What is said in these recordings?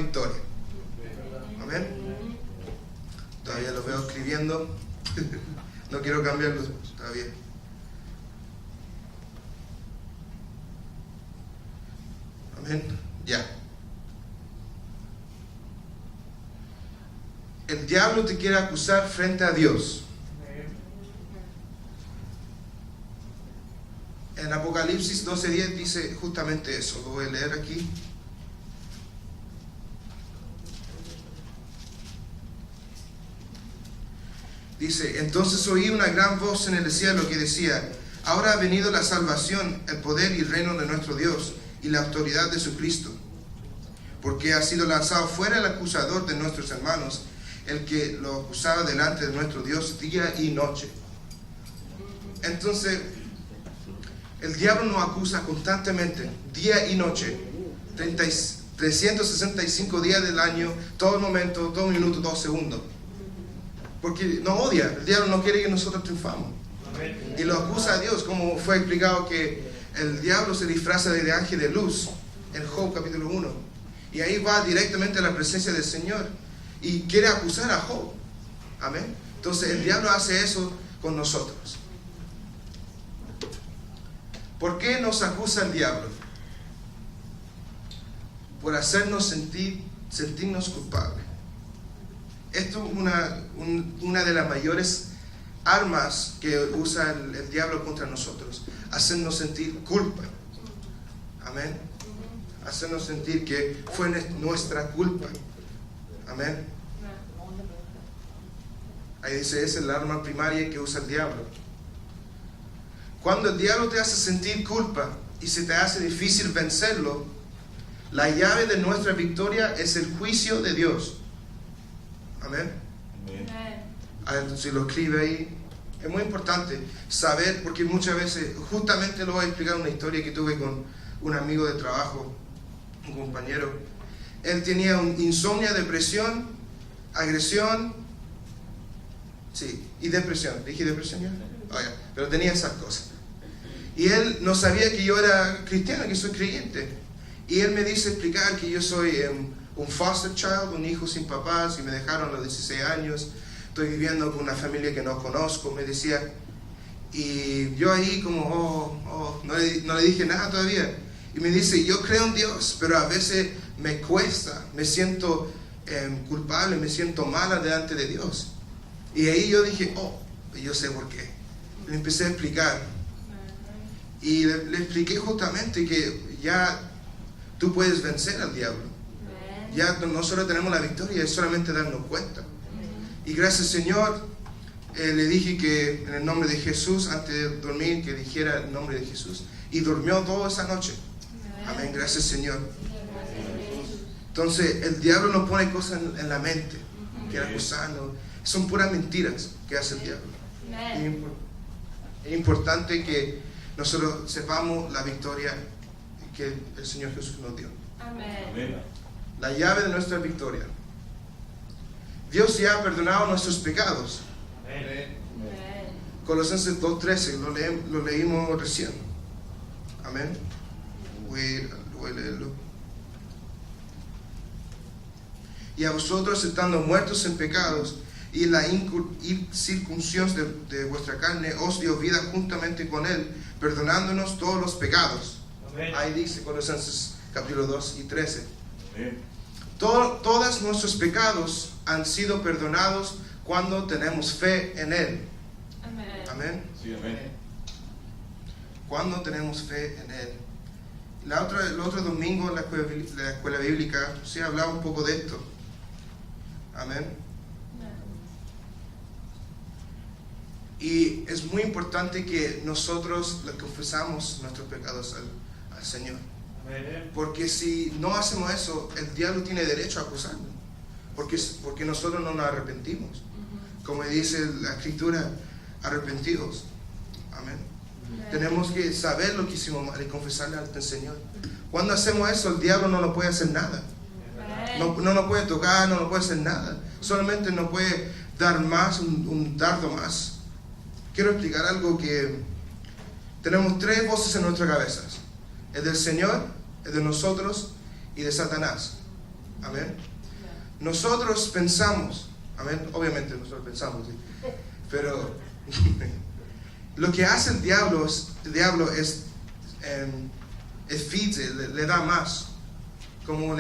victoria. Amén. Todavía lo veo escribiendo. No quiero cambiarlo todavía. Amén. Ya. El diablo te quiere acusar frente a Dios. En Apocalipsis 12:10 dice justamente eso. Lo voy a leer aquí. Dice: entonces oí una gran voz en el cielo que decía: ahora ha venido la salvación, el poder y el reino de nuestro Dios y la autoridad de su Cristo, porque ha sido lanzado fuera el acusador de nuestros hermanos, el que lo acusaba delante de nuestro Dios día y noche. Entonces el diablo nos acusa constantemente, día y noche, 365 días del año, todo momento, todo minuto, todo segundo. Porque nos odia, el diablo no quiere que nosotros triunfamos. Y lo acusa a Dios, como fue explicado que el diablo se disfraza de ángel de luz en Job capítulo 1. Y ahí va directamente a la presencia del Señor y quiere acusar a Job. Amén. Entonces el diablo hace eso con nosotros. ¿Por qué nos acusa el diablo? Por hacernos sentirnos culpables. Esto es una de las mayores armas que usa el diablo contra nosotros. Hacernos sentir culpa. Amén. Hacernos sentir que fue nuestra culpa. Amén. Ahí dice, esa es el arma primaria que usa el diablo. Cuando el diablo te hace sentir culpa y se te hace difícil vencerlo, la llave de nuestra victoria es el juicio de Dios. Amén. Si lo escribe ahí, es muy importante saber, porque muchas veces, justamente lo voy a explicar una historia que tuve con un amigo de trabajo, un compañero. Él tenía insomnio, depresión, agresión, sí, y depresión. ¿Dije depresión ya? Oh, ya. Pero tenía esas cosas. Y él no sabía que yo era cristiano, que soy creyente. Y él me dice explicar que yo soy un foster child, un hijo sin papás, y me dejaron a los 16 años. Estoy viviendo con una familia que no conozco, me decía. Y yo ahí como, no le dije nada todavía. Y me dice, yo creo en Dios, pero a veces me cuesta, me siento culpable, me siento mala delante de Dios. Y ahí yo dije, yo sé por qué. Le empecé a explicar. Y le expliqué justamente que ya tú puedes vencer al diablo. Ya no solo tenemos la victoria, es solamente darnos cuenta. Y gracias Señor, le dije que en el nombre de Jesús, antes de dormir, que dijera el nombre de Jesús. Y durmió toda esa noche. Amén, gracias Señor. Entonces el diablo nos pone cosas en la mente, que acusarnos. Son puras mentiras que hace el diablo. Es importante que nosotros sepamos la victoria que el Señor Jesús nos dio. Amén. La llave de nuestra victoria. Dios ya ha perdonado nuestros pecados. Amén. Colosenses 2:13, lo leímos recién. Amén. Voy a leerlo. Y a vosotros, estando muertos en pecados y la incircuncisión de vuestra carne, os dio vida juntamente con Él, perdonándonos todos los pecados. Amén. Ahí dice Colosenses capítulo 2 y 13. Amén. Todos nuestros pecados han sido perdonados cuando tenemos fe en Él. Amén. Amén. Sí, amén. Cuando tenemos fe en Él. El otro domingo en la escuela bíblica se hablaba un poco de esto. Amén. Y es muy importante que nosotros le confesamos nuestros pecados al Señor. Amén. Porque si no hacemos eso, el diablo tiene derecho a acusarnos. Porque nosotros no nos arrepentimos. Como dice la Escritura, arrepentidos. Amén. Tenemos que saber lo que hicimos mal y confesarle al Señor. Cuando hacemos eso, el diablo no nos puede hacer nada. No nos puede tocar, no nos puede hacer nada. Solamente nos puede dar más, un dardo más. Quiero explicar algo que tenemos 3 voces en nuestras cabezas. El del Señor, el de nosotros y de Satanás. Amén. Nosotros pensamos, amén, obviamente nosotros pensamos, ¿sí? Pero lo que hace el diablo es feeds, le da más. Como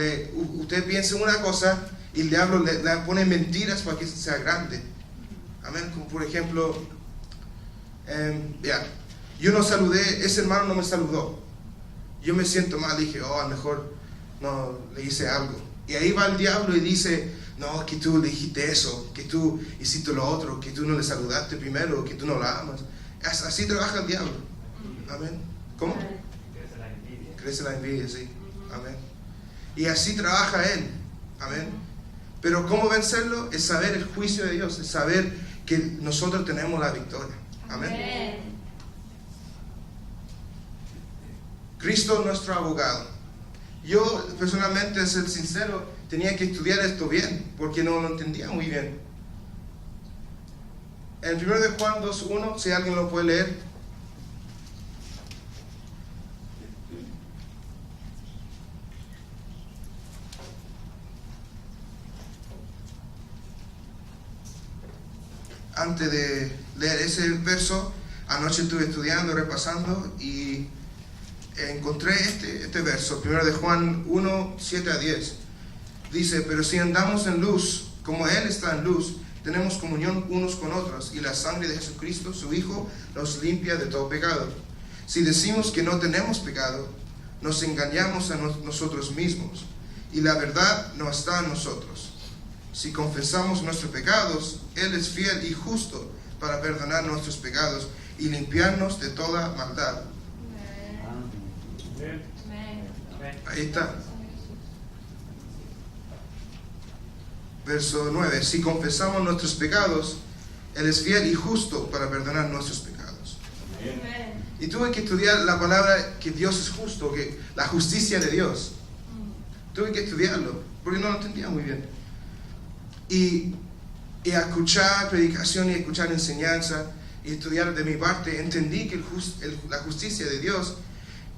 usted piensa una cosa y el diablo le pone mentiras para que sea grande. Amén. Como por ejemplo, yo no saludé, ese hermano no me saludó. Yo me siento mal, dije, a lo mejor no le hice algo. Y ahí va el diablo y dice, no, que tú le dijiste eso, que tú hiciste lo otro, que tú no le saludaste primero, que tú no la amas. Así trabaja el diablo. Amén. ¿Cómo? Crece la envidia. Crece la envidia, sí. Amén. Y así trabaja él. Amén. Pero cómo vencerlo es saber el juicio de Dios, es saber que nosotros tenemos la victoria. Amén. Cristo nuestro abogado. Yo personalmente, ser sincero, tenía que estudiar esto bien, porque no lo entendía muy bien. En 1 de Juan 2:1, si alguien lo puede leer. Antes de leer ese verso, anoche estuve estudiando, repasando y encontré este verso, 1 de Juan 1, 7 a 10. Dice, pero si andamos en luz, como Él está en luz, tenemos comunión unos con otros, y la sangre de Jesucristo, su Hijo, nos limpia de todo pecado. Si decimos que no tenemos pecado, nos engañamos a nosotros mismos, y la verdad no está en nosotros. Si confesamos nuestros pecados, Él es fiel y justo para perdonar nuestros pecados y limpiarnos de toda maldad. Ahí está. Verso 9. Si confesamos nuestros pecados, Él es fiel y justo para perdonar nuestros pecados. Y tuve que estudiar la palabra que Dios es justo, que la justicia de Dios. Tuve que estudiarlo, porque no lo entendía muy bien. Y escuchar predicación y escuchar enseñanza y estudiar de mi parte, entendí que la justicia de Dios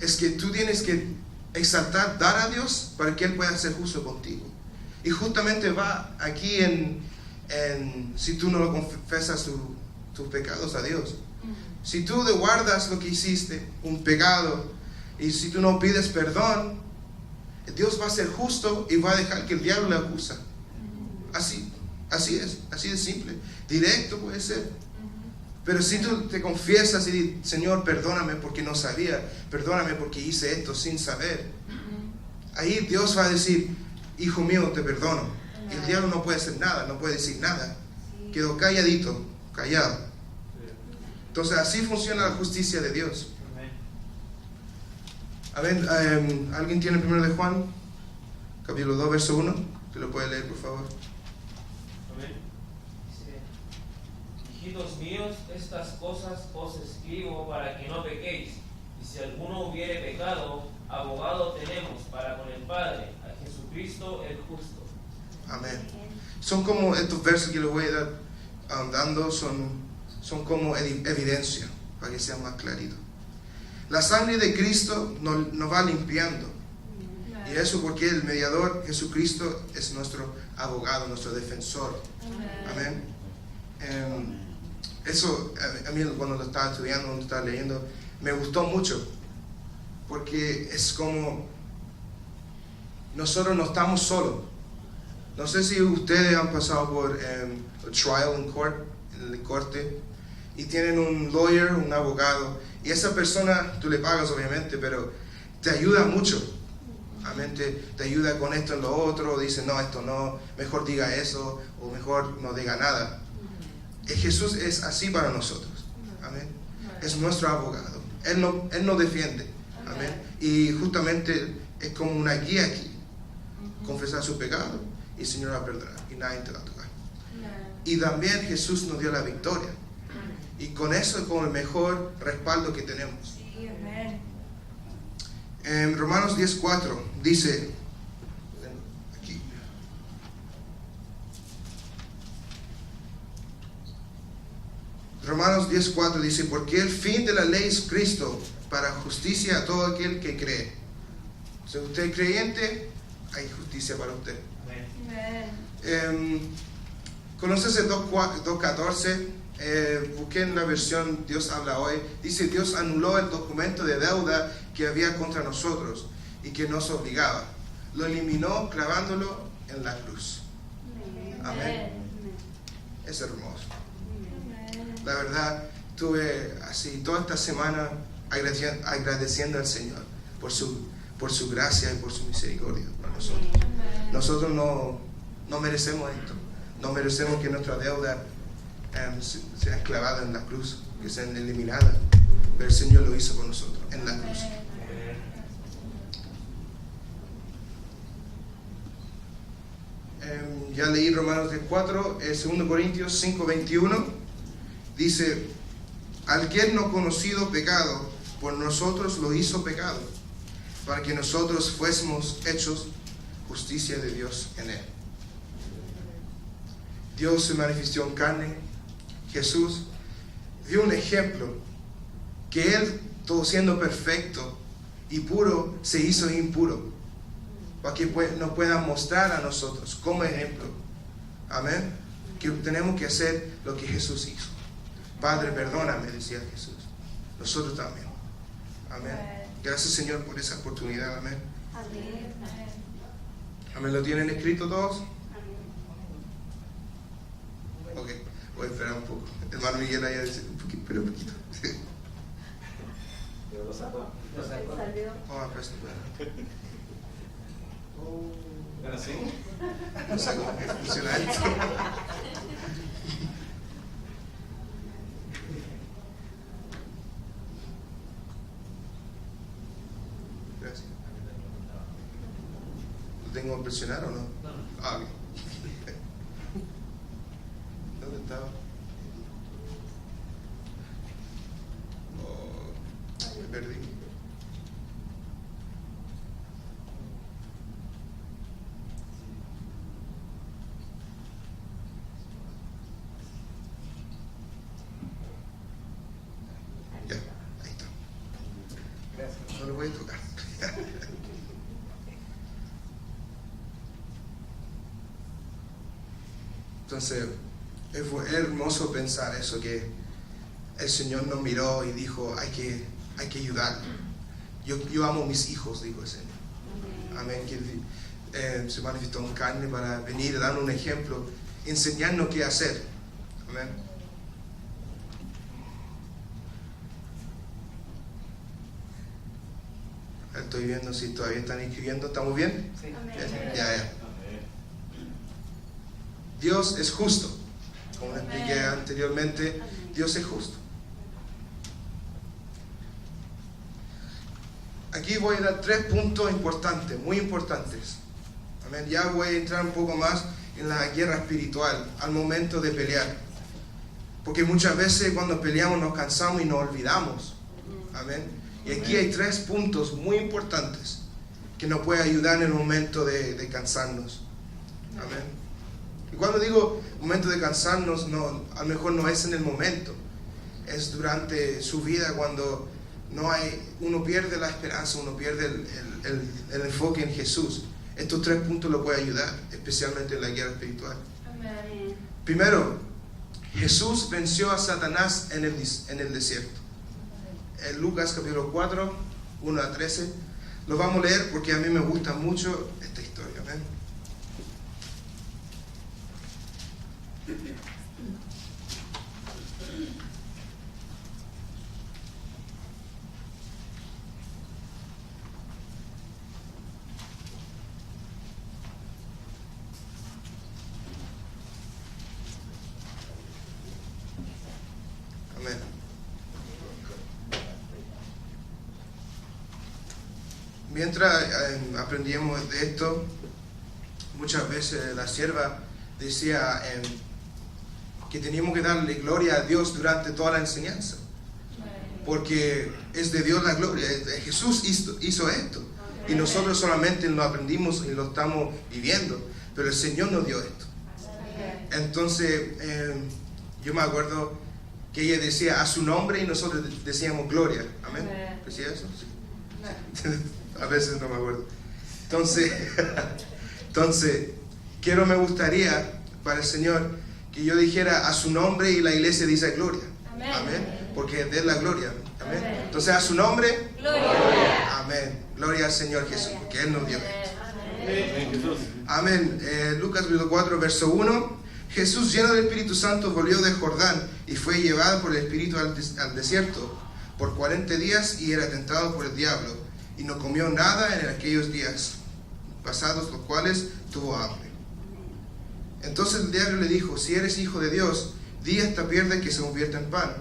es que tú tienes que exaltar, dar a Dios para que Él pueda ser justo contigo. Y justamente va aquí si tú no lo confesas tus pecados a Dios. Si tú guardas lo que hiciste, un pecado, y si tú no pides perdón, Dios va a ser justo y va a dejar que el diablo le acusa. Así de simple. Directo puede ser. Pero si tú te confiesas y dices, Señor, perdóname porque no sabía, perdóname porque hice esto sin saber, ahí Dios va a decir, hijo mío, te perdono. Y el diablo no puede hacer nada, no puede decir nada. Quedó calladito, callado. Entonces así funciona la justicia de Dios. A ver, ¿alguien tiene el 1 de Juan? Capítulo 2, verso 1. ¿Que lo puede leer, por favor? Amén. Hijitos míos, estas cosas os escribo para que no pequéis. Y si alguno hubiere pecado, abogado tenemos para con el Padre, a Jesucristo el justo. Amén. Son como estos versos que les voy a dar dando, son como evidencia, para que sea más clarito. La sangre de Cristo nos va limpiando. Y eso porque el mediador, Jesucristo, es nuestro abogado, nuestro defensor. Amén. Eso, a mí cuando lo estaba estudiando, cuando estaba leyendo, me gustó mucho. Porque es como, nosotros no estamos solos. No sé si ustedes han pasado por a trial in court, en la corte, y tienen un lawyer, un abogado, y esa persona, tú le pagas obviamente, pero te ayuda mucho. Amén, te ayuda con esto y lo otro, dice no, esto no, mejor diga eso, o mejor no diga nada. Jesús es así para nosotros. Amén. Es nuestro abogado. Él nos defiende. Amén. Y justamente es como una guía aquí. Confesar su pecado y el Señor va a perdonar y nadie te va a tocar. Y también Jesús nos dio la victoria. Y con eso es como el mejor respaldo que tenemos. En Romanos 10:4 dice, aquí, Romanos 10:4 dice, porque el fin de la ley es Cristo para justicia a todo aquel que cree. Si usted es creyente, hay justicia para usted. Amén. Colossenses 2:14, busqué en la versión Dios habla hoy, dice: Dios anuló el documento de deuda que había contra nosotros y que nos obligaba. Lo eliminó clavándolo en la cruz. Amén. Es hermoso. La verdad, estuve así toda esta semana agradeciendo al Señor por su gracia y por su misericordia para nosotros. Nosotros no merecemos esto. No merecemos que nuestra deuda sea clavada en la cruz, que sea eliminada. Pero el Señor lo hizo por nosotros en la cruz. Ya leí Romanos 10:4, 2 Corintios 5:21. Dice: al que no conocido pecado, por nosotros lo hizo pecado, para que nosotros fuésemos hechos justicia de Dios en él. Dios se manifestó en carne. Jesús dio un ejemplo que Él, todo siendo perfecto y puro, se hizo impuro, para que nos pueda mostrar a nosotros como ejemplo. Amén. Que tenemos que hacer lo que Jesús hizo. Padre, perdóname, decía Jesús. Nosotros también. Amén. Gracias, Señor, por esa oportunidad. Amén. Amén. ¿Lo tienen escrito todos? Ok, voy a esperar un poco. Hermano Miguel ahí dice un poquito, pero un poquito. Lo sacó. Oh, pues, ¿Era así? no sé cómo que funciona esto. Gracias. ¿Lo tengo que presionar o no? Ah, ok. ¿Dónde estaba? Oh, me perdí. Ya, ahí está. Gracias. No lo voy a tocar. Entonces, fue hermoso pensar eso, que el Señor nos miró y dijo: hay que ayudarlo. Yo amo a mis hijos, dijo el Señor. Amén. Que se manifestó en carne para venir a dar un ejemplo, enseñarnos qué hacer. Amén. Estoy viendo si todavía están escribiendo. ¿Estamos bien? Sí. Ya. Dios es justo. Como expliqué anteriormente, Dios es justo. Aquí voy a dar 3 puntos importantes, muy importantes. Amén. Ya voy a entrar un poco más en la guerra espiritual al momento de pelear. Porque muchas veces cuando peleamos nos cansamos y nos olvidamos. Amén. Y aquí hay 3 puntos muy importantes que nos pueden ayudar en el momento de cansarnos. Amén. Y cuando digo momento de cansarnos, no, a lo mejor no es en el momento, es durante su vida, cuando uno pierde la esperanza, uno pierde el enfoque en Jesús. Estos 3 puntos lo pueden ayudar, especialmente en la guerra espiritual. Amén. Primero, Jesús venció a Satanás en el desierto. En Lucas capítulo 4, 1 a 13. Lo vamos a leer porque a mí me gusta mucho esta historia. ¿Ven? Amén. Mientras aprendíamos de esto, muchas veces la sierva decía que teníamos que darle gloria a Dios durante toda la enseñanza, porque es de Dios la gloria. Jesús hizo esto y nosotros solamente lo aprendimos y lo estamos viviendo, pero el Señor nos dio esto. Entonces yo me acuerdo que ella decía a su nombre y nosotros decíamos gloria. Amén. ¿Decía eso? Sí. A veces no me acuerdo. Entonces Entonces, me gustaría para el Señor que yo dijera a su nombre y la iglesia dice gloria. Amén. Amén. Porque es de la gloria. Amén. Amén. Entonces, a su nombre. Gloria. Amén. Gloria al Señor Jesús, porque Él nos dio esto. Jesús. Amén. Lucas 4, verso 1. Jesús, lleno del Espíritu Santo, volvió de Jordán y fue llevado por el Espíritu al desierto por 40 días y era tentado por el diablo. Y no comió nada en aquellos días pasados, los cuales tuvo hambre. Entonces el diablo le dijo: si eres hijo de Dios, di a esta piedra que se convierta en pan.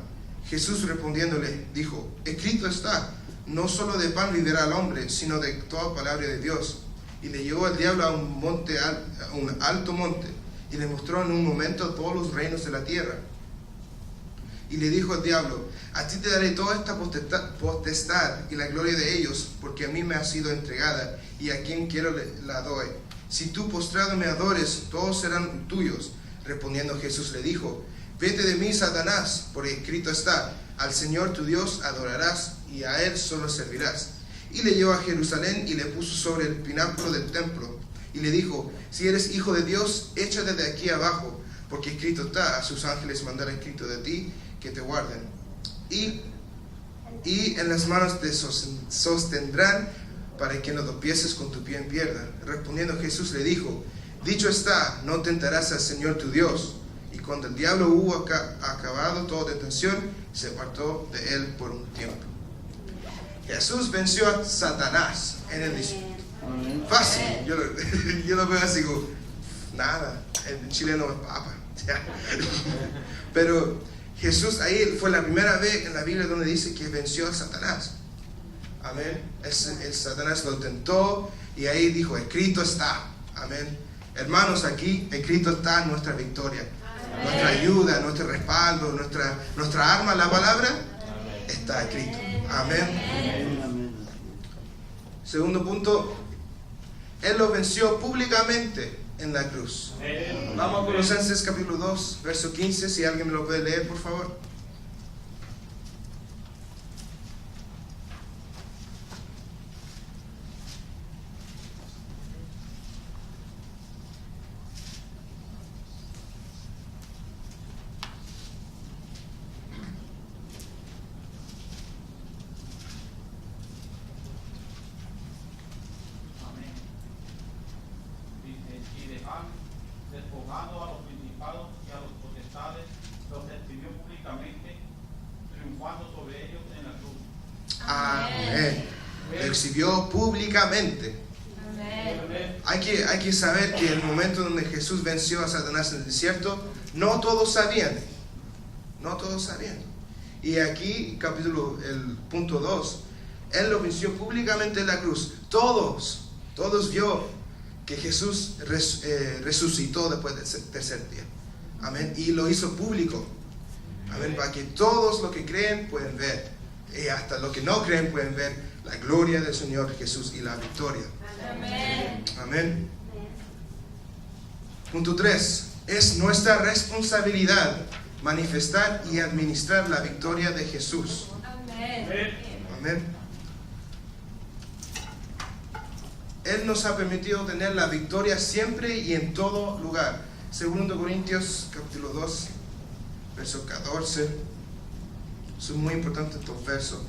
Jesús respondiéndole dijo: escrito está, no solo de pan vivirá el hombre, sino de toda palabra de Dios. Y le llevó el diablo a un alto monte, y le mostró en un momento todos los reinos de la tierra. Y le dijo el diablo: a ti te daré toda esta potestad y la gloria de ellos, porque a mí me ha sido entregada, y a quien quiero la doy. Si tú postrado me adores, todos serán tuyos. Respondiendo Jesús le dijo: vete de mí, Satanás, porque escrito está, al Señor tu Dios adorarás, y a Él solo servirás. Y le llevó a Jerusalén y le puso sobre el pináculo del templo, y le dijo: si eres hijo de Dios, échate de aquí abajo, porque escrito está, a sus ángeles mandará escrito de ti, que te guarden. Y en las manos te sostendrán, para que no tropieces con tu pie en piedra. Respondiendo Jesús le dijo: dicho está, no tentarás al Señor tu Dios. Y cuando el diablo hubo acabado toda tentación, se apartó de él por un tiempo. Jesús venció a Satanás en el desierto. Fácil. Yo lo veo así como, nada, el chileno es papa. Pero Jesús ahí fue la primera vez en la Biblia donde dice que venció a Satanás. Amén. El Satanás lo tentó y ahí dijo: escrito está. Amén. Hermanos, aquí escrito está nuestra victoria. Amén. Nuestra ayuda, nuestro respaldo, nuestra arma, la palabra. Amén. Está escrito. Amén. Amén. Segundo punto, Él lo venció públicamente en la cruz. Amén. Vamos a Colosenses capítulo 2, verso 15, si alguien me lo puede leer, por favor. Despojando a los principados y a los potestades, los exhibió públicamente, triunfando sobre ellos en la cruz. Amén. Lo exhibió públicamente. Amén. Hay que saber que el momento donde Jesús venció a Satanás en el desierto, no todos sabían. No todos sabían. Y aquí, el punto 2, Él lo venció públicamente en la cruz. Todos vio que Jesús resucitó después del tercer día. Amén. Y lo hizo público. Amén. Para que todos los que creen pueden ver. Y hasta los que no creen pueden ver la gloria del Señor Jesús y la victoria. Amén. Amén. Punto 3. Es nuestra responsabilidad manifestar y administrar la victoria de Jesús. Amén. Amén. Él nos ha permitido tener la victoria siempre y en todo lugar. 2 Corintios capítulo 2, verso 14. Son muy importantes estos versos.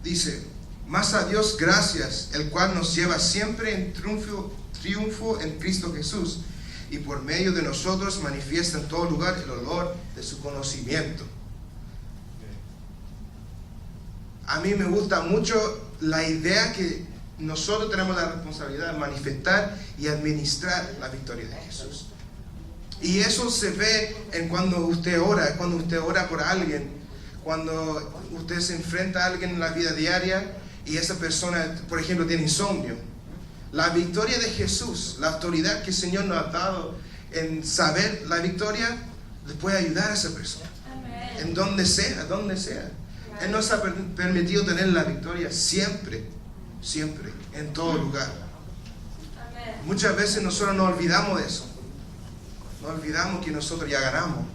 Dice: mas a Dios gracias, el cual nos lleva siempre en triunfo en Cristo Jesús, y por medio de nosotros manifiesta en todo lugar el olor de su conocimiento. A mí me gusta mucho la idea que nosotros tenemos la responsabilidad de manifestar y administrar la victoria de Jesús. Y eso se ve en cuando usted ora por alguien, cuando usted se enfrenta a alguien en la vida diaria y esa persona, por ejemplo, tiene insomnio. La victoria de Jesús, la autoridad que el Señor nos ha dado en saber la victoria, le puede ayudar a esa persona. Amén. En donde sea. Él nos ha permitido tener la victoria siempre, en todo lugar. Amén. Muchas veces nosotros nos olvidamos de eso. Nos olvidamos que nosotros ya ganamos.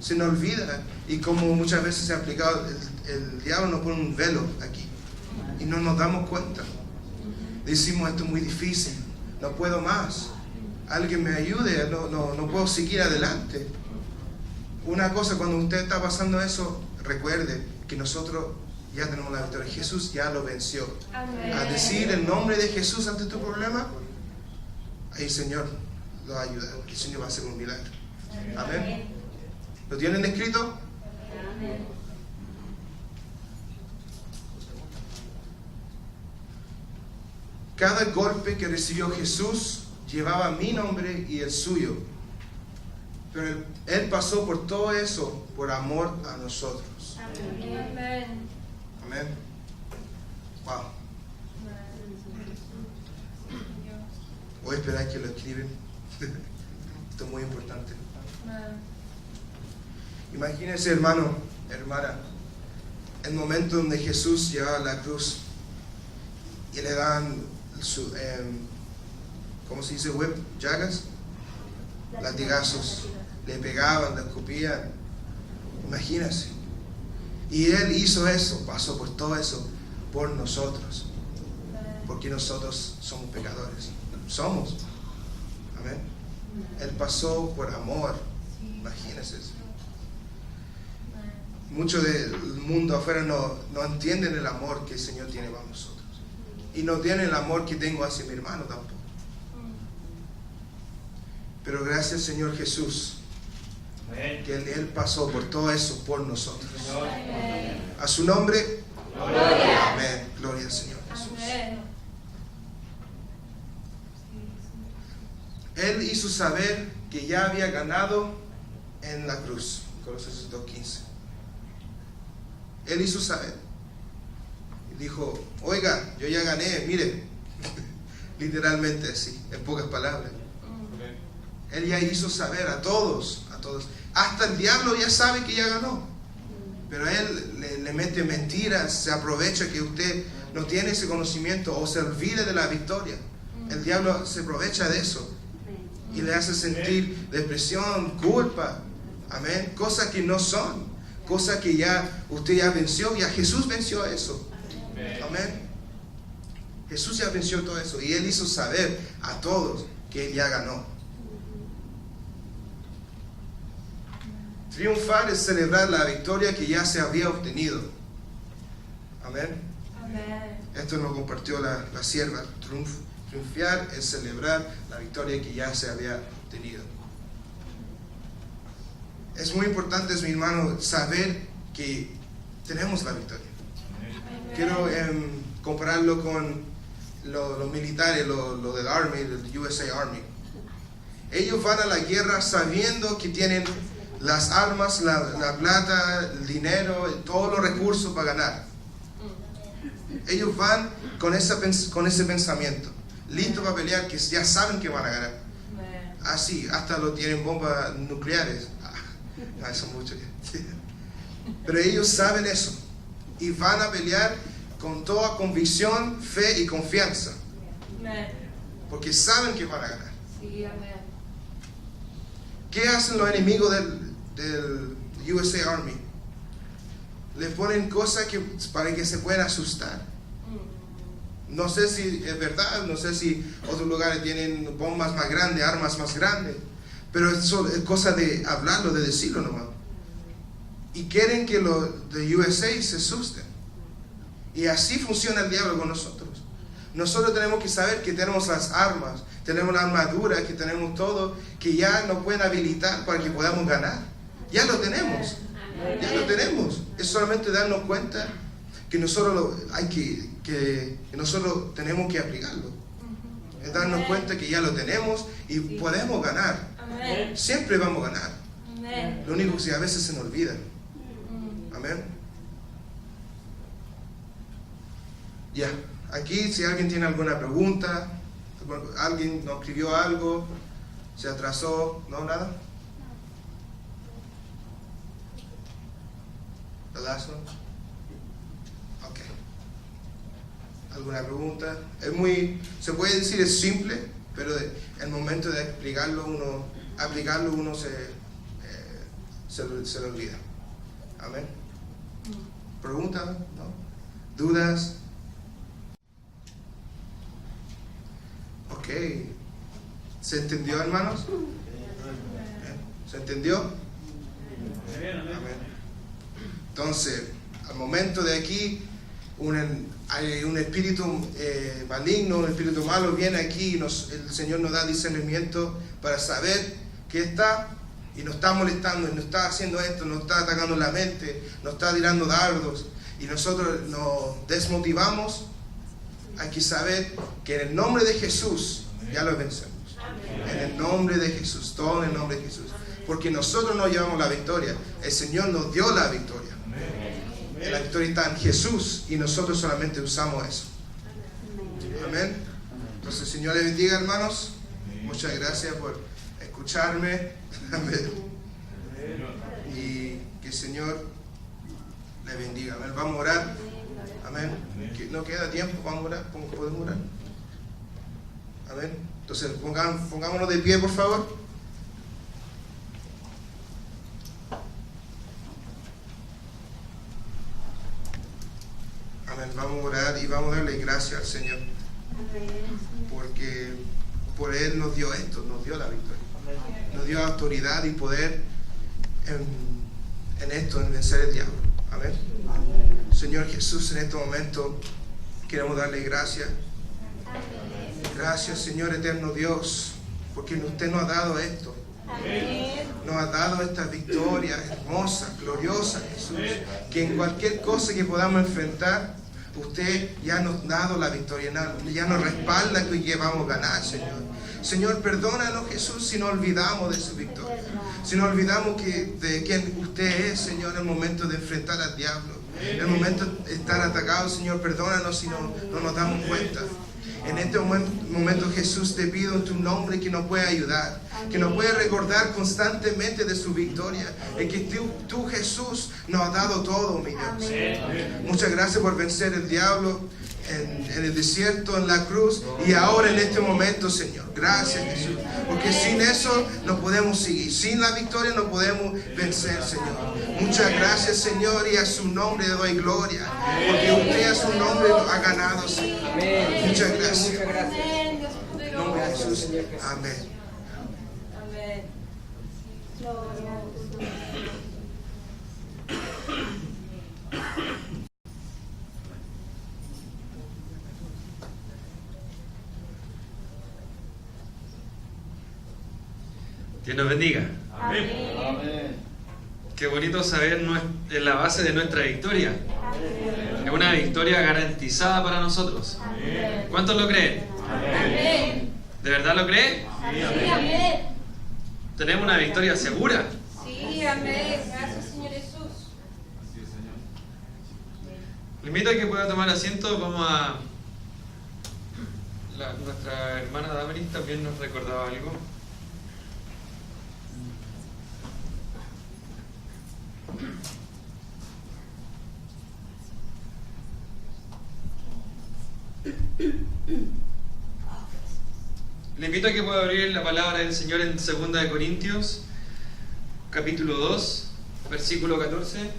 Se nos olvida, y como muchas veces se ha aplicado el diablo nos pone un velo aquí y no nos damos cuenta. Decimos, esto es muy difícil, no puedo más, alguien me ayude, no puedo seguir adelante. Una cosa, cuando usted está pasando eso, recuerde que nosotros ya tenemos la victoria. Jesús ya lo venció. Amén. Al decir el nombre de Jesús ante tu problema, ahí el Señor lo ayuda. El Señor va a hacer un milagro. Amén. ¿Lo tienen escrito? Amén. Cada golpe que recibió Jesús llevaba mi nombre y el suyo. Pero Él pasó por todo eso por amor a nosotros. Amén. Amén. Wow. Voy a esperar que lo escriben. Esto es muy importante. Imagínense, hermano, hermana, el momento donde Jesús llevaba la cruz y le dan su, ¿cómo se dice? Whip, llagas, latigazos, le pegaban, le escupían. Imagínense. Y Él hizo eso, pasó por todo eso por nosotros, porque nosotros somos pecadores. Somos. Amén. Él pasó por amor. Imagínense eso. Muchos del mundo afuera no entienden el amor que el Señor tiene para nosotros. Y no tienen el amor que tengo hacia mi hermano tampoco. Pero gracias, Señor Jesús, que Él pasó por todo eso por nosotros. A su nombre, Gloria. amén. Gloria al Señor Jesús. Amén. Él hizo saber que ya había ganado en la cruz. Colosenses 2:15. Él hizo saber. Dijo, oiga, yo ya gané, mire. Literalmente así, en pocas palabras. Él ya hizo saber a todos. Hasta el diablo ya sabe que ya ganó. Pero Él le mete mentiras, se aprovecha que usted no tiene ese conocimiento o se olvide de la victoria. El diablo se aprovecha de eso y le hace sentir depresión, culpa, amén, cosas que no son, cosas que ya usted ya venció, ya Jesús venció eso, amén. Jesús ya venció todo eso y Él hizo saber a todos que Él ya ganó. Triunfar es celebrar la victoria que ya se había obtenido, amén. Amén. Esto nos compartió la sierva. Triunfar es celebrar la victoria que ya se había obtenido. Es muy importante, mi hermano, saber que tenemos la victoria. Quiero compararlo con los militares, lo del Army, del USA Army. Ellos van a la guerra sabiendo que tienen las armas, la plata, el dinero, todos los recursos para ganar. Ellos van con ese pensamiento, listos para pelear, que ya saben que van a ganar. Así, hasta lo tienen bombas nucleares. Eso mucho. Pero ellos saben eso y van a pelear con toda convicción, fe y confianza, porque saben que van a ganar. Sí, amén. ¿Qué hacen los enemigos del USA Army? Les ponen cosas para que se puedan asustar. No sé si es verdad, no sé si otros lugares tienen bombas más grandes, armas más grandes, pero eso es cosa de hablarlo, de decirlo nomás. Y quieren que los de USA se asusten. Y así funciona el diablo con nosotros. Nosotros tenemos que saber que tenemos las armas, tenemos la armadura, que tenemos todo, que ya nos pueden habilitar para que podamos ganar. Ya lo tenemos. Ya lo tenemos. Es solamente darnos cuenta que nosotros que nosotros tenemos que aplicarlo. Es darnos cuenta que ya lo tenemos y podemos ganar. Amén. Siempre vamos a ganar. Amén. Lo único que a veces se nos olvida. Amén. Ya. Aquí, si alguien tiene alguna pregunta, alguien nos escribió algo, se atrasó, ¿no? Nada. The last one. Ok. ¿Alguna pregunta? Se puede decir es simple, pero el momento de aplicarlo uno se le olvida. Amén. ¿Preguntas? ¿No? ¿Dudas? Ok. ¿Se entendió, hermanos? ¿Se entendió? Amén. Entonces, al momento de aquí, hay un espíritu maligno, un espíritu malo viene aquí y el Señor nos da discernimiento para saber que está y nos está molestando, y nos está haciendo esto, nos está atacando la mente, nos está tirando dardos y nosotros nos desmotivamos. Hay que saber que en el nombre de Jesús ya lo vencemos. En el nombre de Jesús, todo en el nombre de Jesús. Porque nosotros no llevamos la victoria, el Señor nos dio la victoria. La victoria está en Jesús y nosotros solamente usamos eso. Amén. Entonces, el Señor les bendiga, hermanos. Muchas gracias por escucharme. Amén. Y que el Señor les bendiga. Amén. Vamos a orar. Amén. No queda tiempo, vamos a orar. ¿Podemos orar? Amén. Entonces, pongámonos de pie, por favor. Amén. Vamos a orar y vamos a darle gracias al Señor. Porque por Él nos dio esto, nos dio la victoria. Nos dio autoridad y poder en esto, en vencer el diablo. Amén. Señor Jesús, en este momento queremos darle gracias. Gracias, Señor eterno Dios, porque usted nos ha dado esto. Nos ha dado esta victoria hermosa, gloriosa, Jesús, que en cualquier cosa que podamos enfrentar, usted ya nos ha dado la victoria, ya nos respalda que vamos a ganar, Señor. Señor, perdónanos, Jesús, si nos olvidamos de su victoria, si nos olvidamos de quién usted es, Señor, en el momento de enfrentar al diablo, en el momento de estar atacados, Señor, perdónanos si no nos damos cuenta. En este momento, Jesús, te pido en tu nombre que nos pueda ayudar, que nos pueda recordar constantemente de su victoria, en que tú, Jesús, nos has dado todo, mi Dios. Muchas gracias por vencer el diablo en el desierto, en la cruz y ahora en este momento, Señor. Gracias, Jesús, porque sin eso no podemos seguir, sin la victoria no podemos vencer, Señor. Muchas gracias, Señor, y a su nombre le doy gloria, porque usted a su nombre ha ganado, Señor. Muchas gracias. En nombre de Jesús. Amén. Amén. Dios nos bendiga. Amén. Qué bonito saber en la base de nuestra victoria. Es una victoria garantizada para nosotros. ¿Cuántos lo creen? Amén. ¿De verdad lo creen? Sí, amén. Tenemos una victoria segura. Sí, amén. Gracias, Señor Jesús. Le invito a que pueda tomar asiento. Vamos a... nuestra hermana Damaris también nos recordaba algo. Le invito a que pueda abrir la palabra del Señor en 2 Corintios, capítulo 2, versículo 14.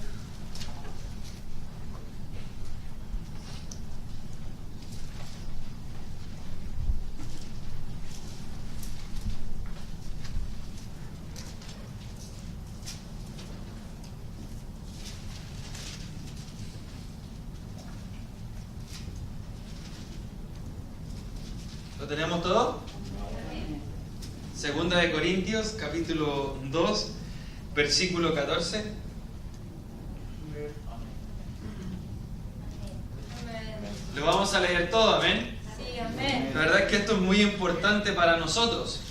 ¿Lo tenemos todo? 2 Corintios, capítulo 2, versículo 14. Amén. Lo vamos a leer todo, amén. Sí, amén. La verdad es que esto es muy importante para nosotros,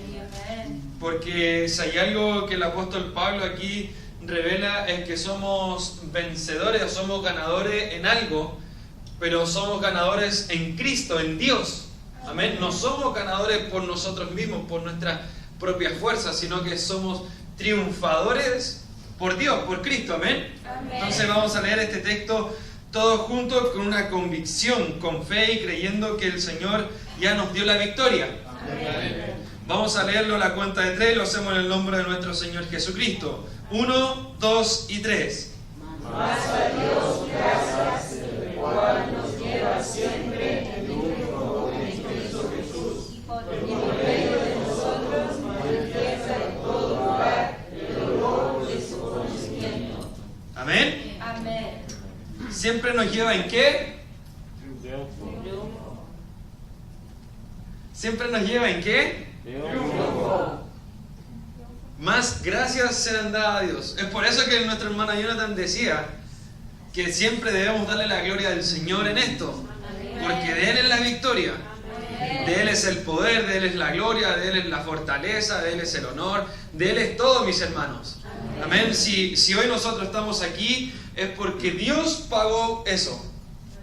Sí, amén. porque si hay algo que el apóstol Pablo aquí revela es que somos vencedores o somos ganadores en algo, pero somos ganadores en Cristo, en Dios. Amén. No somos ganadores por nosotros mismos, por nuestras propias fuerzas, sino que somos triunfadores por Dios, por Cristo. Amén. Amén. Entonces vamos a leer este texto todos juntos con una convicción, con fe y creyendo que el Señor ya nos dio la victoria. Amén. Vamos a leerlo a la cuenta de 3, lo hacemos en el nombre de nuestro Señor Jesucristo. 1, 2 y 3. mas a Dios gracias, el cual nos lleva siempre en triunfo en Cristo Jesús, y por medio de nosotros manifiesta en todo lugar el honor de su conocimiento. Amén. Amén. Siempre nos lleva ¿en qué? Siempre nos lleva ¿en qué? Más gracias sean dadas a Dios. Es por eso que nuestra hermana Jonathan decía que siempre debemos darle la gloria al Señor en esto, porque de Él es la victoria, de Él es el poder, de Él es la gloria, de Él es la fortaleza, de Él es el honor, de Él es todo, mis hermanos. Amén. Si hoy nosotros estamos aquí es porque Dios pagó eso.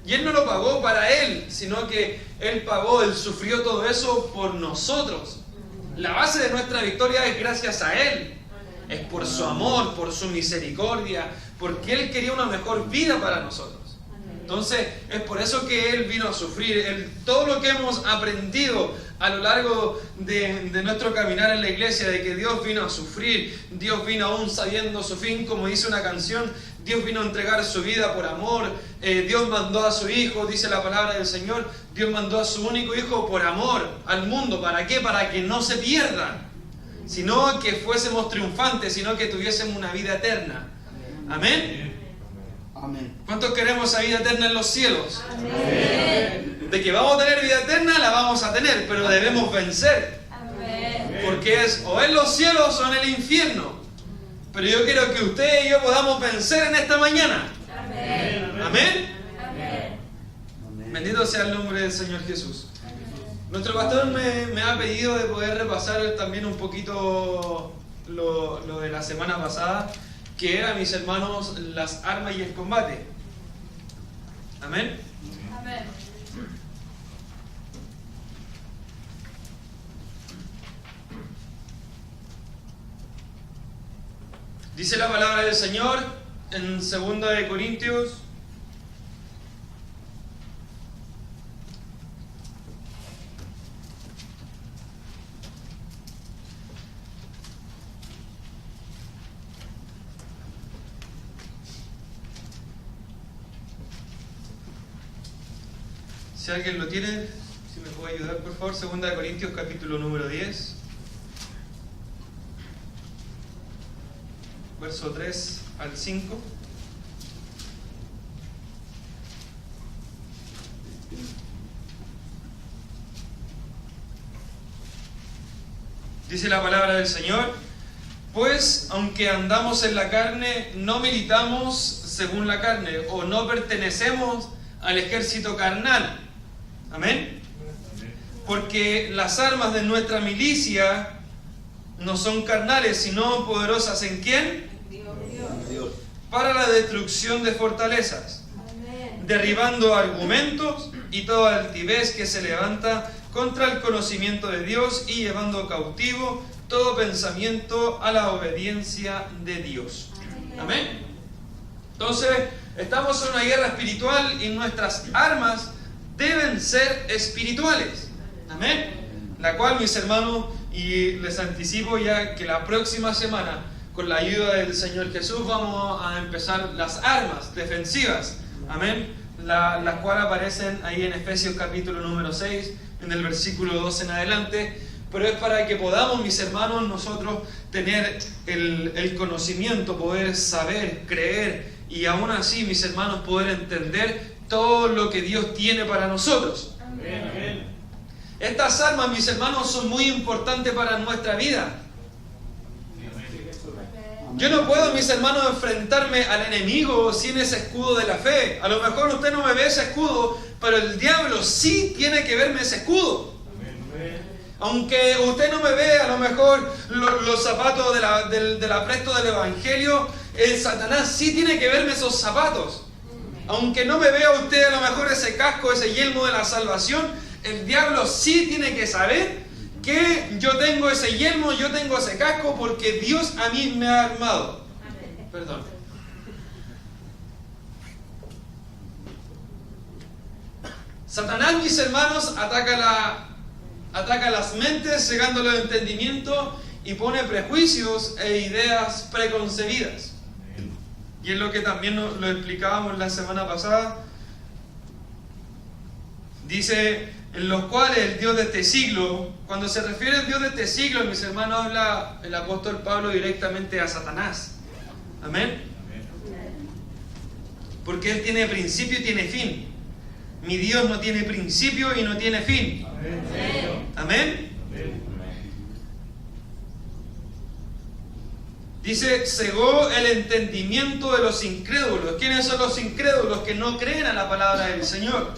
Y Él no lo pagó para Él, sino que Él pagó, Él sufrió todo eso por nosotros. La base de nuestra victoria es gracias a Él. Es por su amor, por su misericordia, porque Él quería una mejor vida para nosotros. Entonces, es por eso que Él vino a sufrir. Todo lo que hemos aprendido a lo largo de nuestro caminar en la iglesia, de que Dios vino a sufrir, Dios vino aún sabiendo su fin, como dice una canción, Dios vino a entregar su vida por amor, Dios mandó a su Hijo, dice la palabra del Señor, Dios mandó a su único Hijo por amor al mundo. ¿Para qué? Para que no se pierdan, sino que fuésemos triunfantes, sino que tuviésemos una vida eterna. Amén. Amén. ¿Cuántos queremos esa vida eterna en los cielos? Amén. De que vamos a tener vida eterna, la vamos a tener, pero debemos vencer. Amén. Porque es o en los cielos o en el infierno. Pero yo quiero que usted y yo podamos vencer en esta mañana. Amén. Amén. Amén. Bendito sea el nombre del Señor Jesús. Nuestro pastor me ha pedido de poder repasar también un poquito lo de la semana pasada, que era, mis hermanos, las armas y el combate. Amén. Amén. Dice la palabra del Señor en 2 de Corintios. Si alguien lo tiene, si me puede ayudar, por favor. 2 de Corintios, capítulo número 10. Verso 3 al 5. Dice la palabra del Señor: pues aunque andamos en la carne, no militamos según la carne, o no pertenecemos al ejército carnal. Amén. Porque las armas de nuestra milicia no son carnales, sino poderosas ¿en quién? Dios. Para la destrucción de fortalezas, Amén. derribando argumentos y toda altivez que se levanta contra el conocimiento de Dios y llevando cautivo todo pensamiento a la obediencia de Dios. Amén. Entonces, estamos en una guerra espiritual y nuestras armas deben ser espirituales. Amén. La cual, mis hermanos, y les anticipo ya que la próxima semana, con la ayuda del Señor Jesús, vamos a empezar las armas defensivas. Amén. Las cuales aparecen ahí en Efesios capítulo número 6, en el versículo 2 en adelante. Pero es para que podamos, mis hermanos, nosotros tener el conocimiento, poder saber, creer, y aún así, mis hermanos, poder entender todo lo que Dios tiene para nosotros. Amén. Estas armas, mis hermanos, son muy importantes para nuestra vida. Yo no puedo, mis hermanos, enfrentarme al enemigo sin ese escudo de la fe. A lo mejor usted no me ve ese escudo, pero el diablo sí tiene que verme ese escudo. Aunque usted no me ve a lo mejor los zapatos del apresto del Evangelio, el Satanás sí tiene que verme esos zapatos. Aunque no me vea usted a lo mejor ese casco, ese yelmo de la salvación, el diablo sí tiene que saber que yo tengo ese yelmo, yo tengo ese casco, porque Dios a mí me ha armado. Perdón. Satanás, mis hermanos, ataca las mentes, cegándole el entendimiento, y pone prejuicios e ideas preconcebidas. y es lo que también lo explicábamos la semana pasada. Dice, en los cuales el Dios de este siglo, cuando se refiere al Dios de este siglo, mis hermanos, habla el apóstol Pablo directamente a Satanás. Amén. Porque Él tiene principio y tiene fin. Mi Dios no tiene principio y no tiene fin. Amén. Dice, cegó el entendimiento de los incrédulos. ¿Quiénes son los incrédulos? Que no creen a la palabra del Señor.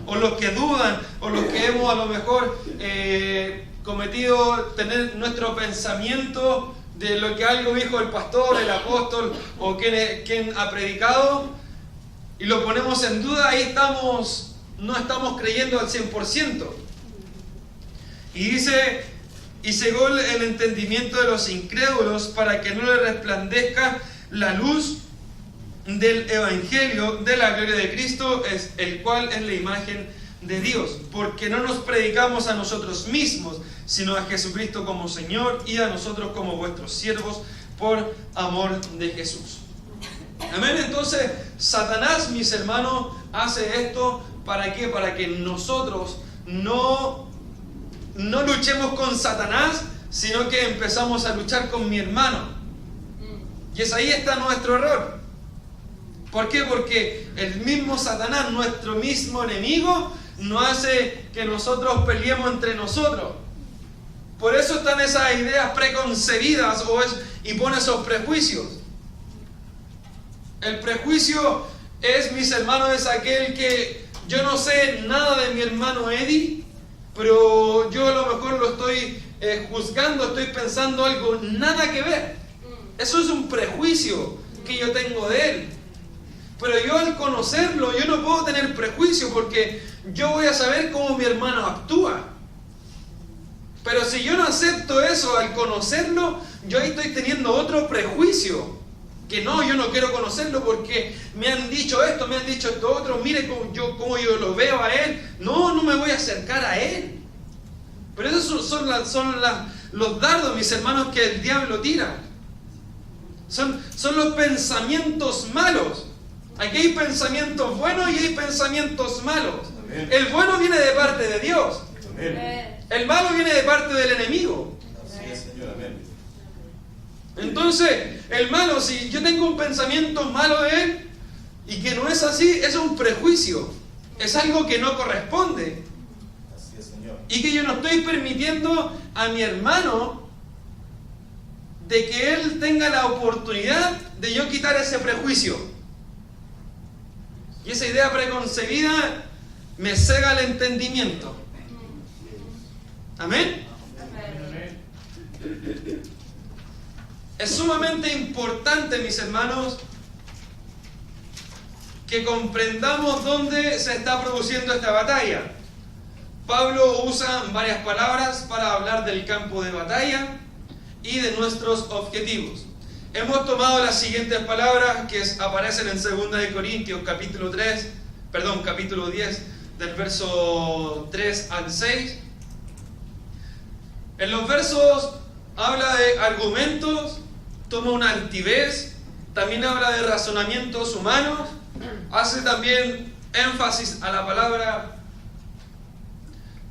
O los que dudan, o los que hemos a lo mejor cometido tener nuestro pensamiento de lo que algo dijo el pastor, el apóstol, o quien ha predicado, y lo ponemos en duda. Ahí no estamos creyendo al 100%. Y dice, y cegó el entendimiento de los incrédulos para que no le resplandezca la luz del Evangelio de la gloria de Cristo, el cual es la imagen de Dios, porque no nos predicamos a nosotros mismos, sino a Jesucristo como Señor y a nosotros como vuestros siervos por amor de Jesús. Amén. Entonces, Satanás, mis hermanos, hace esto ¿para qué? Para que nosotros no luchemos con Satanás, sino que empezamos a luchar con mi hermano. Y ahí está nuestro error. ¿Por qué? Porque el mismo Satanás, nuestro mismo enemigo, no hace que nosotros peleemos entre nosotros. Por eso están esas ideas preconcebidas y pone esos prejuicios. El prejuicio es, mis hermanos, es aquel que yo no sé nada de mi hermano Eddie, pero yo a lo mejor lo estoy juzgando, estoy pensando algo nada que ver. Eso es un prejuicio que yo tengo de él. Pero yo al conocerlo, yo no puedo tener prejuicio porque yo voy a saber cómo mi hermano actúa. Pero si yo no acepto eso al conocerlo, yo ahí estoy teniendo otro prejuicio. Que no, yo no quiero conocerlo porque me han dicho esto otro, mire cómo yo lo veo a él. No me voy a acercar a él. Pero esos son los dardos, mis hermanos, que el diablo tira. Son los pensamientos malos. Aquí hay pensamientos buenos y hay pensamientos malos. Amén. El bueno viene de parte de Dios. Amén. El malo viene de parte del enemigo. Así es, Señor. Amén. Entonces, el malo, si yo tengo un pensamiento malo de él y que no es así, es un prejuicio. Es algo que no corresponde. Así es, Señor. Y que yo no estoy permitiendo a mi hermano de que él tenga la oportunidad de yo quitar ese prejuicio. Y esa idea preconcebida me cega el entendimiento. ¿Amén? Es sumamente importante, mis hermanos, que comprendamos dónde se está produciendo esta batalla. Pablo usa varias palabras para hablar del campo de batalla y de nuestros objetivos. Hemos tomado las siguientes palabras que aparecen en 2 de Corintios capítulo 10, del verso 3 al 6. En los versos habla de argumentos, toma una altivez, también habla de razonamientos humanos, hace también énfasis a la palabra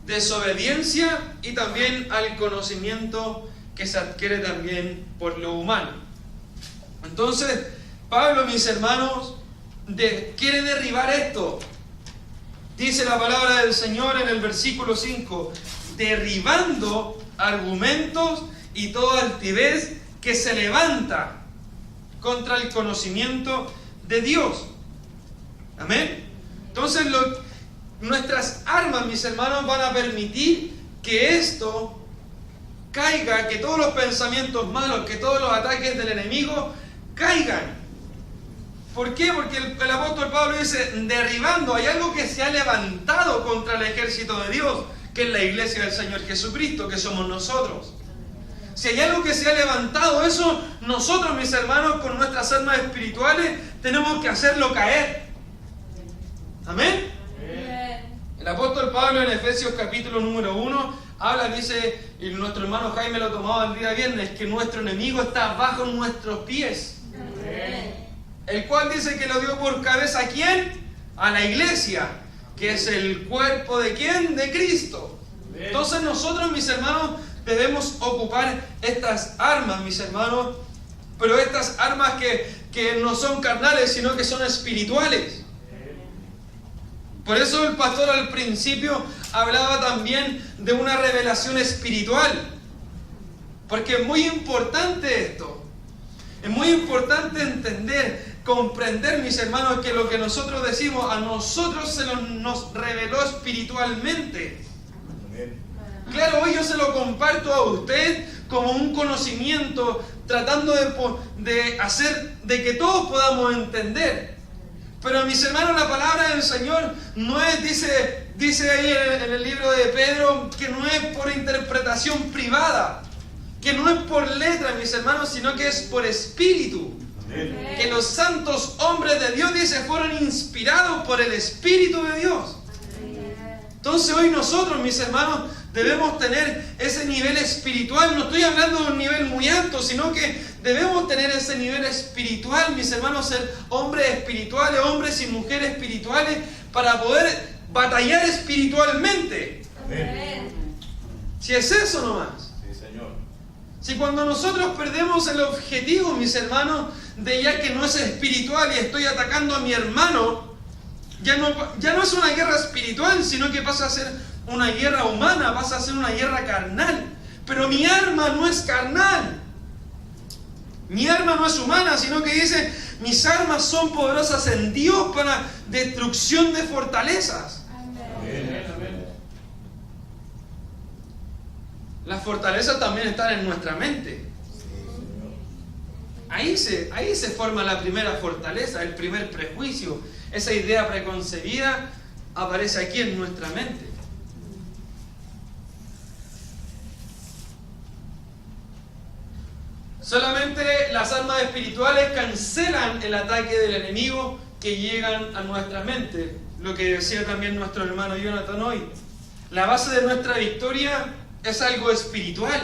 desobediencia y también al conocimiento que se adquiere también por lo humano. Entonces, Pablo, mis hermanos, quiere derribar esto. Dice la palabra del Señor en el versículo 5, derribando argumentos y toda altivez que se levanta contra el conocimiento de Dios. Amén. Entonces, nuestras armas, mis hermanos, van a permitir que esto caiga, que todos los pensamientos malos, que todos los ataques del enemigo caigan. ¿Por qué? Porque el apóstol Pablo dice, derribando, hay algo que se ha levantado contra el ejército de Dios, que es la iglesia del Señor Jesucristo, que somos nosotros. Si hay algo que se ha levantado, eso nosotros, mis hermanos, con nuestras armas espirituales, tenemos que hacerlo caer. Amén. El apóstol Pablo en Efesios capítulo número 1 habla, dice, y nuestro hermano Jaime lo tomaba el día viernes, que nuestro enemigo está bajo nuestros pies. el cual dice que lo dio por cabeza ¿a quién? A la iglesia, que es el cuerpo ¿de quién? De Cristo. Entonces nosotros, mis hermanos, debemos ocupar estas armas, mis hermanos, pero estas armas que no son carnales, sino que son espirituales. Por eso el pastor al principio hablaba también de una revelación espiritual, porque es muy importante esto. Es muy importante entender, comprender, mis hermanos, que lo que nosotros decimos a nosotros nos reveló espiritualmente. Claro, hoy yo se lo comparto a usted como un conocimiento, tratando de hacer de que todos podamos entender. Pero, mis hermanos, la palabra del Señor no es, dice ahí en el libro de Pedro, que no es por interpretación privada, que no es por letra, mis hermanos, sino que es por espíritu. Amén. Que los santos hombres de Dios, dice, fueron inspirados por el Espíritu de Dios. Entonces hoy nosotros, mis hermanos, debemos tener ese nivel espiritual. No estoy hablando de un nivel muy alto, sino que debemos tener ese nivel espiritual, mis hermanos, ser hombres espirituales, hombres y mujeres espirituales, para poder batallar espiritualmente. Amén. Si es eso nomás. Sí, Señor. Si cuando nosotros perdemos el objetivo, mis hermanos, de ya que no es espiritual y estoy atacando a mi hermano, ya no es una guerra espiritual, sino que pasa a ser una guerra humana, pasa a ser una guerra carnal. Pero mi arma no es carnal. Mi arma no es humana, sino que dice, mis armas son poderosas en Dios para destrucción de fortalezas. Amén. Las fortalezas también están en nuestra mente. Ahí se forma la primera fortaleza, el primer prejuicio. Esa idea preconcebida aparece aquí en nuestra mente. Solamente las armas espirituales cancelan el ataque del enemigo que llegan a nuestra mente. Lo que decía también nuestro hermano Jonathan hoy. La base de nuestra victoria es algo espiritual.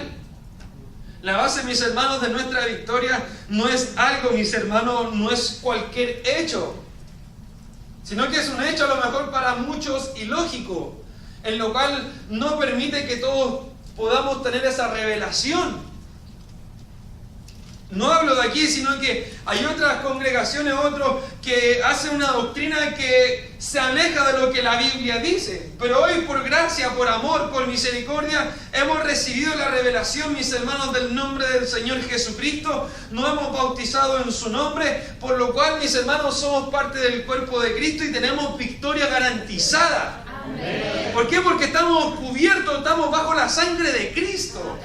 La base, mis hermanos, de nuestra victoria no es algo, mis hermanos, no es cualquier hecho, sino que es un hecho a lo mejor para muchos ilógico, en lo cual no permite que todos podamos tener esa revelación. No hablo de aquí, sino que hay otras congregaciones, otros que hacen una doctrina que se aleja de lo que la Biblia dice. Pero hoy, por gracia, por amor, por misericordia, hemos recibido la revelación, mis hermanos, del nombre del Señor Jesucristo. Nos hemos bautizado en su nombre, por lo cual, mis hermanos, somos parte del cuerpo de Cristo y tenemos victoria garantizada. Amén. ¿Por qué? Porque estamos cubiertos, estamos bajo la sangre de Cristo.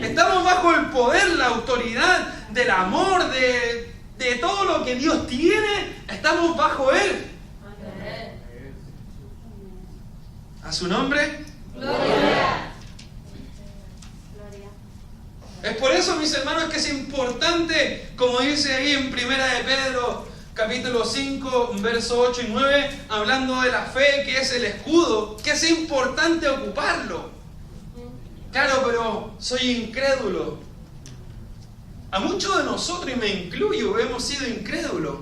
Estamos bajo el poder, la autoridad del amor, de todo lo que Dios tiene. Estamos bajo Él. ¿A su nombre? Gloria. Es por eso, mis hermanos, que es importante, como dice ahí en Primera de Pedro, capítulo 5, versos 8 y 9, hablando de la fe, que es el escudo, que es importante ocuparlo. Claro, pero soy incrédulo. A muchos de nosotros, y me incluyo, hemos sido incrédulos.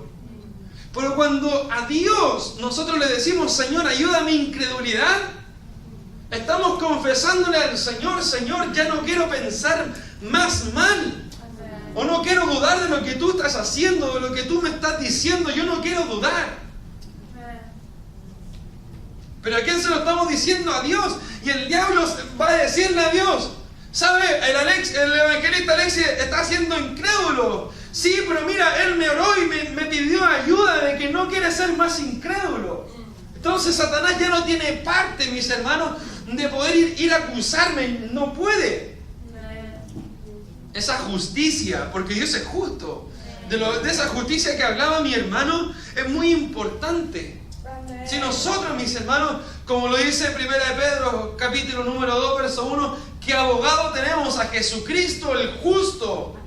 Pero cuando a Dios nosotros le decimos, Señor, ayuda a mi incredulidad, estamos confesándole al Señor, Señor, ya no quiero pensar más mal. O no quiero dudar de lo que tú estás haciendo, de lo que tú me estás diciendo, yo no quiero dudar. Pero ¿a quién se lo estamos diciendo? A Dios. Y el diablo va a decirle a Dios, ¿sabe? El evangelista Alexis está siendo incrédulo. Sí, pero mira, él me oró y me pidió ayuda de que no quiere ser más incrédulo. Entonces Satanás ya no tiene parte, mis hermanos, de poder ir a acusarme. No puede. Esa justicia, porque Dios es justo. De esa justicia que hablaba mi hermano, es muy importante. Si nosotros, mis hermanos, como lo dice 1 de Pedro, capítulo número 2, verso 1, que abogado tenemos a Jesucristo el justo.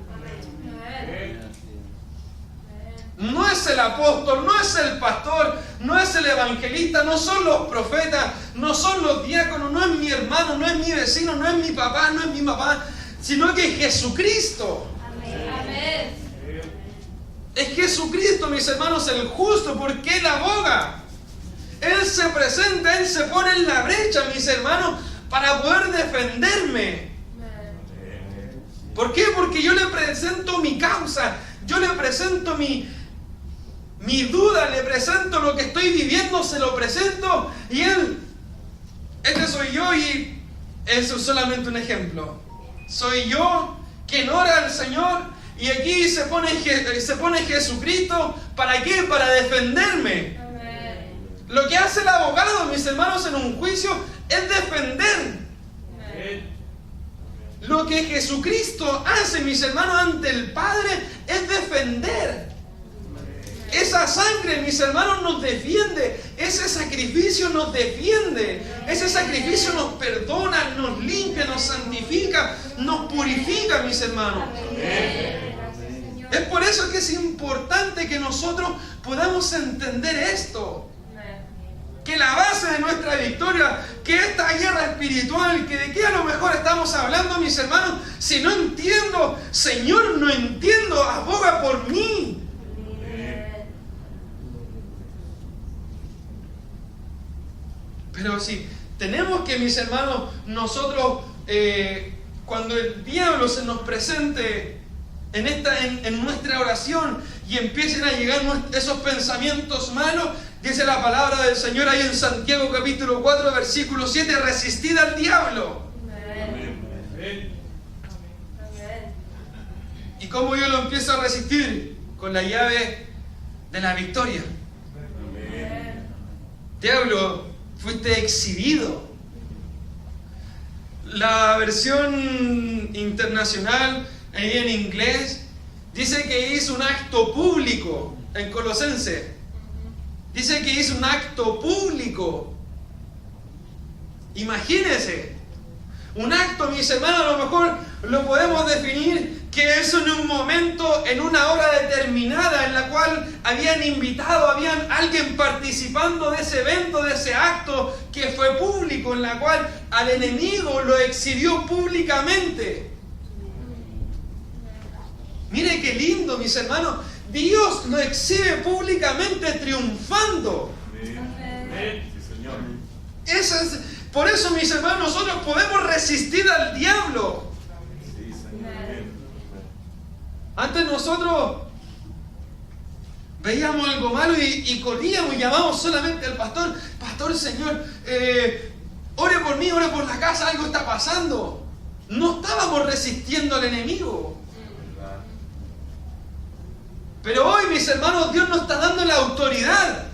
No es el apóstol, no es el pastor, no es el evangelista, no son los profetas, no son los diáconos, no es mi hermano, no es mi vecino, no es mi papá, no es mi mamá, sino que es Jesucristo. Amén. Es Jesucristo, mis hermanos, el justo, porque Él aboga. Él se presenta, Él se pone en la brecha, mis hermanos, para poder defenderme. ¿Por qué? Porque yo le presento mi causa, yo le presento mi duda, le presento lo que estoy viviendo, se lo presento, y Él, este soy yo, y eso es solamente un ejemplo. Soy yo quien ora al Señor, y aquí se pone Jesucristo, ¿para qué? Para defenderme. Lo que hace el abogado, mis hermanos, en un juicio es defender. Lo que Jesucristo hace, mis hermanos, ante el Padre es defender. Esa sangre, mis hermanos, nos defiende. Ese sacrificio nos defiende. Ese sacrificio nos perdona, nos limpia, nos santifica, nos purifica, mis hermanos. Es por eso que es importante que nosotros podamos entender esto. Que la base de nuestra victoria, que esta guerra espiritual, que de qué a lo mejor estamos hablando, mis hermanos, si no entiendo, Señor, no entiendo, aboga por mí. Pero sí, tenemos que, mis hermanos, nosotros, cuando el diablo se nos presente en nuestra oración y empiecen a llegar esos pensamientos malos, dice la palabra del Señor ahí en Santiago capítulo 4, versículo 7, resistid al diablo. Amén. ¿Y cómo yo lo empiezo a resistir? Con la llave de la victoria. Diablo, fuiste exhibido. La versión internacional, ahí en inglés, dice que hizo un acto público en Colosenses. Dice que hizo un acto público. Imagínense. Un acto, mis hermanos, a lo mejor lo podemos definir que es en un momento, en una hora determinada, en la cual habían invitado, habían alguien participando de ese evento, de ese acto que fue público, en la cual al enemigo lo exhibió públicamente. Mire qué lindo, mis hermanos. Dios lo exhibe públicamente triunfando. Amén. Sí, Señor. Por eso, mis hermanos, nosotros podemos resistir al diablo. Sí, Señor. Antes nosotros veíamos algo malo y corríamos y llamábamos solamente al pastor. Pastor, Señor, ore por mí, ore por la casa, algo está pasando. No estábamos resistiendo al enemigo. Pero hoy, mis hermanos, Dios nos está dando la autoridad.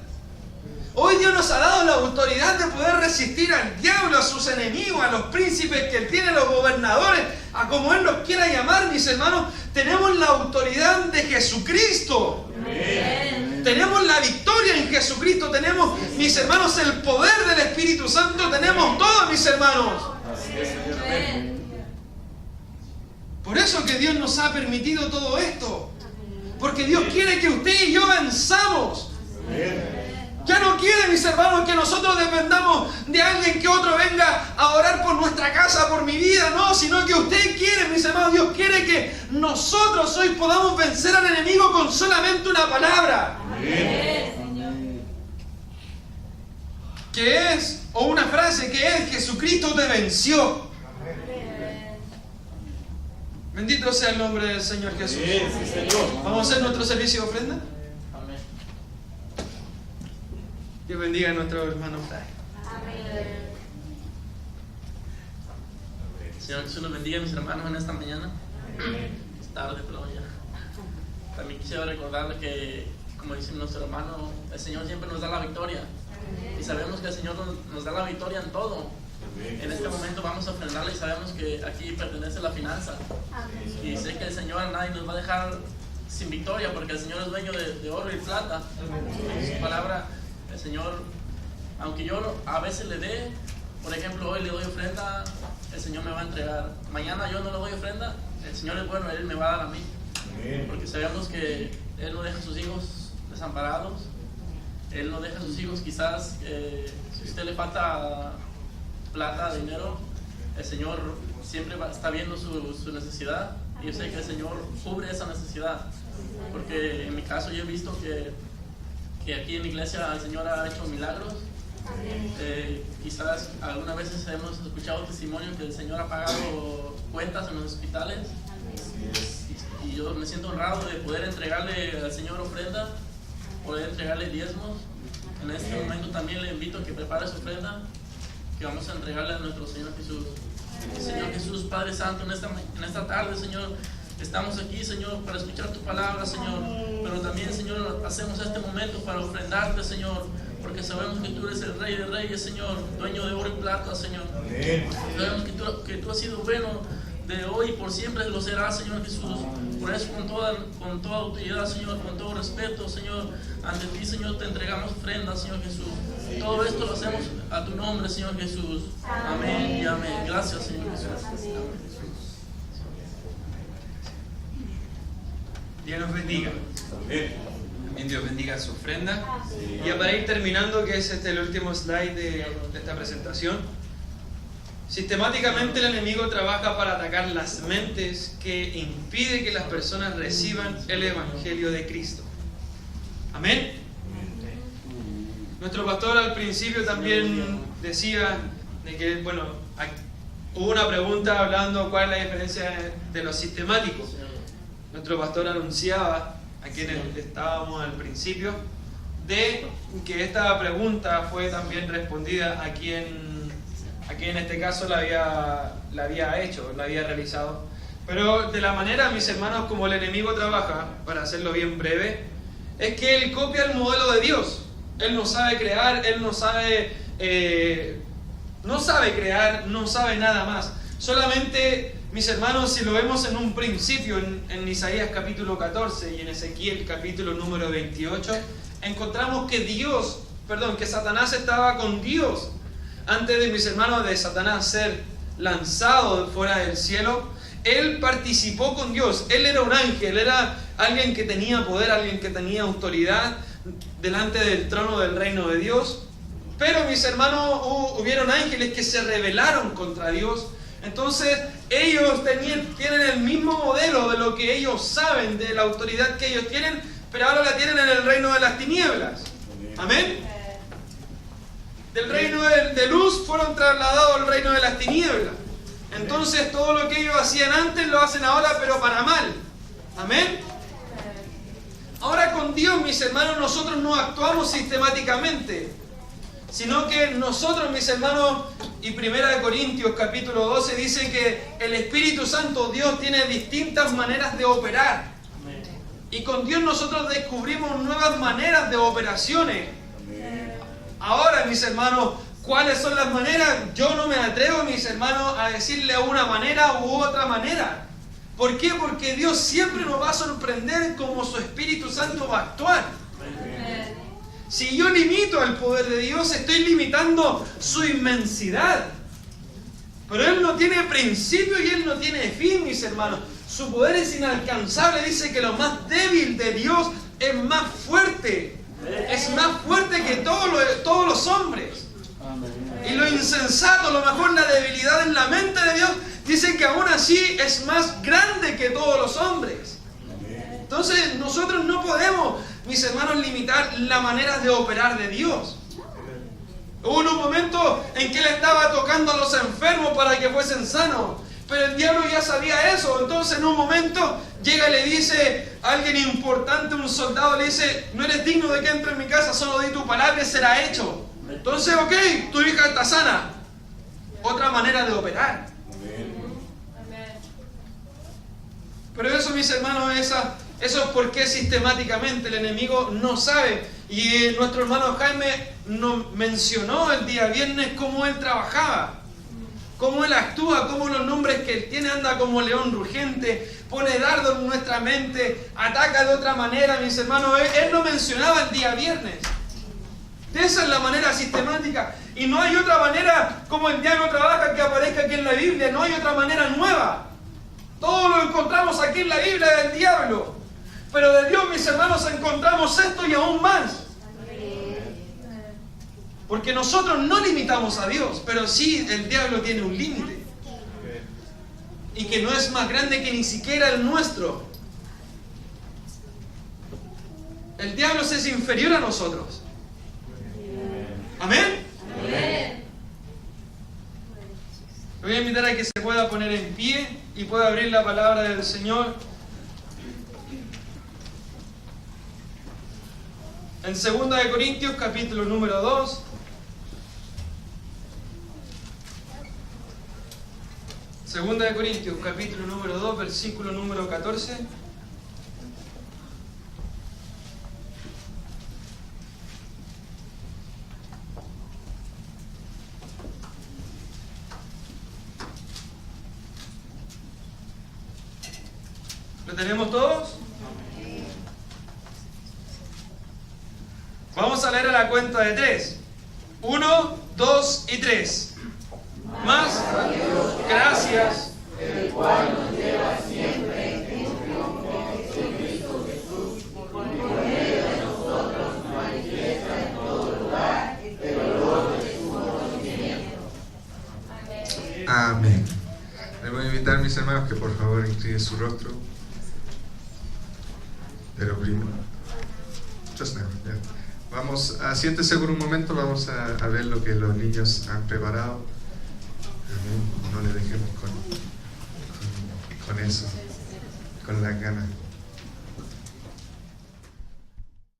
Hoy Dios nos ha dado la autoridad de poder resistir al diablo, a sus enemigos, a los príncipes que Él tiene, a los gobernadores, a como Él los quiera llamar, mis hermanos. Tenemos la autoridad de Jesucristo. Amén. Tenemos la victoria en Jesucristo. Tenemos, mis hermanos, el poder del Espíritu Santo. Tenemos todo, mis hermanos. Así es, Señor. Amén. Por eso que Dios nos ha permitido todo esto. Porque Dios quiere que usted y yo venzamos. Ya no quiere, mis hermanos, que nosotros dependamos de alguien que otro venga a orar por nuestra casa, por mi vida. No, sino que usted quiere, mis hermanos, Dios quiere que nosotros hoy podamos vencer al enemigo con solamente una palabra. Que es, o una frase que es: Jesucristo te venció. Bendito sea el nombre del Señor Jesús. Sí, Señor. Vamos a hacer nuestro servicio de ofrenda. Amén. Dios bendiga a nuestro hermano Fray. Señor Jesús nos bendiga, mis hermanos, en esta mañana. Es tarde, pero ya. También quisiera recordarles que, como dice nuestro hermano, el Señor siempre nos da la victoria. Y sabemos que el Señor nos da la victoria en todo. En este momento vamos a ofrendarle y sabemos que aquí pertenece la finanza. Y sé que el Señor a nadie nos va a dejar sin victoria, porque el Señor es dueño de oro y plata. En su palabra, el Señor, aunque yo a veces le dé, por ejemplo, hoy le doy ofrenda, el Señor me va a entregar. Mañana yo no le doy ofrenda, el Señor es bueno, Él me va a dar a mí. Porque sabemos que Él no deja a sus hijos desamparados. Él no deja a sus hijos, quizás, si a usted le falta plata, dinero, el Señor siempre está viendo su necesidad, y yo sé que el Señor cubre esa necesidad. Porque en mi caso yo he visto que aquí en la iglesia el Señor ha hecho milagros. Quizás algunas veces hemos escuchado testimonios que el Señor ha pagado cuentas en los hospitales. Y yo me siento honrado de poder entregarle al Señor ofrenda, poder entregarle diezmos. En este momento también le invito a que prepare su ofrenda, que vamos a entregarle a nuestro Señor Jesús. Señor Jesús, Padre Santo, en esta tarde, Señor, estamos aquí, Señor, para escuchar tu palabra, Señor, pero también, Señor, hacemos este momento para ofrendarte, Señor, porque sabemos que tú eres el Rey de Reyes, Señor, dueño de oro y plata, Señor. Sabemos que tú has sido bueno de hoy y por siempre lo serás, Señor Jesús. Por eso, con toda autoridad, Señor, con todo respeto, Señor, ante ti, Señor, te entregamos ofrenda, Señor Jesús. Todo esto lo hacemos a tu nombre, Señor Jesús. Amén y amén. Gracias, Señor Jesús. Amén. Dios nos bendiga. También Dios bendiga su ofrenda. Y ya para ir terminando, que es el último slide de esta presentación, sistemáticamente el enemigo trabaja para atacar las mentes que impide que las personas reciban el Evangelio de Cristo. Amén. Nuestro pastor al principio también decía de que, bueno, hubo una pregunta hablando cuál es la diferencia de lo sistemático. Nuestro pastor anunciaba a quienes estábamos al principio de que esta pregunta fue también respondida a quien en este caso la había hecho, la había realizado. Pero de la manera, mis hermanos, como el enemigo trabaja, para hacerlo bien breve, es que él copia el modelo de Dios. Él no sabe crear, él no sabe crear, no sabe nada más. Solamente, mis hermanos, si lo vemos en un principio, en Isaías capítulo 14 y en Ezequiel capítulo número 28, encontramos que Satanás estaba con Dios. Antes de, mis hermanos, de Satanás ser lanzado fuera del cielo, él participó con Dios. Él era un ángel, era alguien que tenía poder, alguien que tenía autoridad delante del trono del reino de Dios. Pero, mis hermanos, hubieron ángeles que se rebelaron contra Dios. Entonces ellos tienen el mismo modelo de lo que ellos saben, de la autoridad que ellos tienen, pero ahora la tienen en el reino de las tinieblas. Amén. Del reino de luz fueron trasladados al reino de las tinieblas. Entonces todo lo que ellos hacían antes lo hacen ahora, pero para mal. Amén. Ahora con Dios, mis hermanos, nosotros no actuamos sistemáticamente, sino que nosotros, mis hermanos, y 1 Corintios capítulo 12 dice que el Espíritu Santo, Dios, tiene distintas maneras de operar. Y con Dios nosotros descubrimos nuevas maneras de operaciones. Ahora, mis hermanos, ¿cuáles son las maneras? Yo no me atrevo, mis hermanos, a decirle una manera u otra manera. ¿Por qué? Porque Dios siempre nos va a sorprender como su Espíritu Santo va a actuar. Si yo limito al poder de Dios, estoy limitando su inmensidad. Pero Él no tiene principio y Él no tiene fin, mis hermanos. Su poder es inalcanzable. Dice que lo más débil de Dios es más fuerte. Es más fuerte que todos los hombres. Y lo insensato, lo mejor la debilidad en la mente de Dios, dice que aún así es más grande que todos los hombres. Entonces nosotros no podemos, mis hermanos, limitar la manera de operar de Dios. Hubo un momento en que Él estaba tocando a los enfermos para que fuesen sanos, pero el diablo ya sabía eso. Entonces en un momento llega y le dice a alguien importante, un soldado, le dice: no eres digno de que entre en mi casa, solo di tu palabra y será hecho. Entonces, ok, tu hija está sana. Otra manera de operar. Pero eso, mis hermanos, eso es porque sistemáticamente el enemigo no sabe. Y nuestro hermano Jaime nos mencionó el día viernes cómo él trabajaba, cómo él actúa, cómo los nombres que él tiene, anda como león rugente, pone dardos en nuestra mente, ataca de otra manera, mis hermanos. Él lo mencionaba el día viernes. Esa es la manera sistemática. Y no hay otra manera como el diablo trabaja que aparezca aquí en la Biblia. No hay otra manera nueva. Todo lo encontramos aquí en la Biblia del diablo. Pero de Dios, mis hermanos, encontramos esto y aún más. Porque nosotros no limitamos a Dios, pero sí el diablo tiene un límite. Y que no es más grande que ni siquiera el nuestro. El diablo es inferior a nosotros. Amén. Amén. Le voy a invitar a que se pueda poner en pie y pueda abrir la palabra del Señor. En 2 de Corintios, capítulo número 2. Segunda de Corintios, capítulo número 2, versículo número 14. ¿Lo tenemos todos? Vamos a leer a la cuenta de 3. 1, 2 y 3. Más gracias, El cual nos lleva siempre en triunfo en Cristo Jesús, por medio de nosotros manifiesta en todo lugar el valor de su conocimiento. Amén. Les voy a invitar a mis hermanos que por favor inclinen su rostro. Pero primero, just now, yeah. Vamos, siéntese por un momento, vamos a ver lo que los niños han preparado. Amén. No le dejemos con eso, con las ganas.